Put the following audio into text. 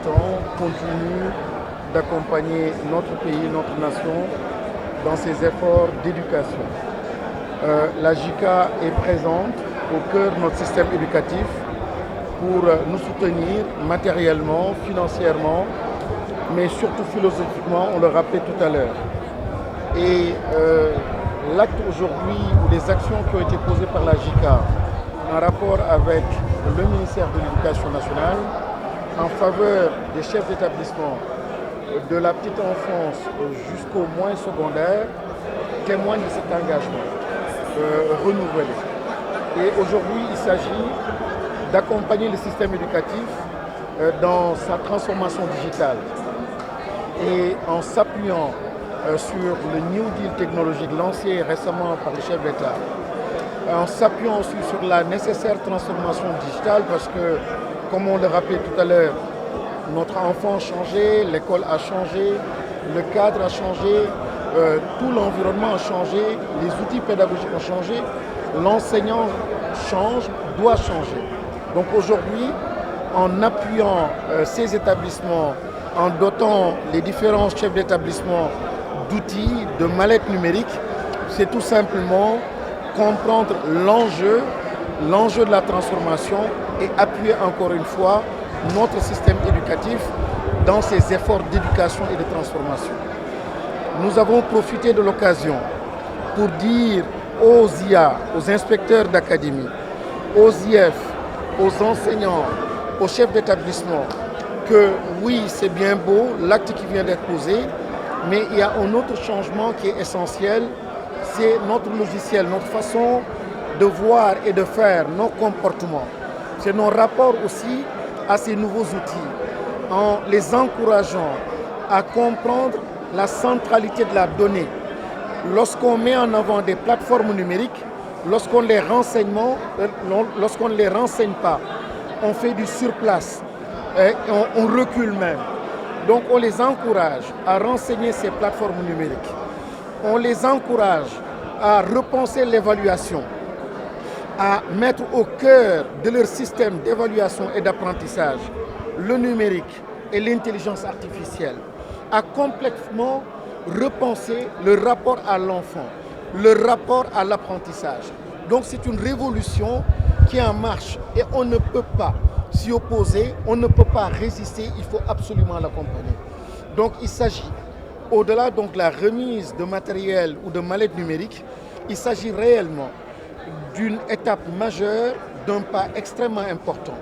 temps, continue d'accompagner notre pays, notre nation dans ses efforts d'éducation. La JICA est présente au cœur de notre système éducatif pour nous soutenir matériellement, financièrement, mais surtout philosophiquement, on le rappelait tout à l'heure. Et l'acte aujourd'hui ou les actions qui ont été posées par la JICA en rapport avec le ministère de l'Éducation nationale en faveur des chefs d'établissement de la petite enfance jusqu'au moins secondaire témoigne de cet engagement renouvelé. Et aujourd'hui, il s'agit d'accompagner le système éducatif dans sa transformation digitale et en s'appuyant sur le New Deal technologique lancé récemment par le chef d'État, en s'appuyant aussi sur la nécessaire transformation digitale parce que, comme on le rappelait tout à l'heure, notre enfant a changé, l'école a changé, le cadre a changé, tout l'environnement a changé, les outils pédagogiques ont changé, l'enseignant change, doit changer. Donc aujourd'hui, en appuyant ces établissements, en dotant les différents chefs d'établissement d'outils, de mallettes numériques, c'est tout simplement comprendre l'enjeu de la transformation et appuyer encore une fois notre système éducatif dans ses efforts d'éducation et de transformation. Nous avons profité de l'occasion pour dire aux IA, aux inspecteurs d'académie, aux IF, aux enseignants, aux chefs d'établissement que oui, c'est bien beau, l'acte qui vient d'être posé, mais il y a un autre changement qui est essentiel, c'est notre logiciel, notre façon de voir et de faire, nos comportements. C'est nos rapports aussi à ces nouveaux outils, en les encourageant à comprendre la centralité de la donnée. Lorsqu'on met en avant des plateformes numériques, lorsqu'on ne les renseigne pas, on fait du surplace, on recule même. Donc on les encourage à renseigner ces plateformes numériques. On les encourage à repenser l'évaluation, à mettre au cœur de leur système d'évaluation et d'apprentissage le numérique et l'intelligence artificielle, à complètement repenser le rapport à l'enfant, le rapport à l'apprentissage. Donc c'est une révolution qui est en marche et on ne peut pas s'y opposer, on ne peut pas résister, il faut absolument l'accompagner. Donc il s'agit, au-delà de la remise de matériel ou de mallettes numériques, il s'agit réellement d'une étape majeure, d'un pas extrêmement important.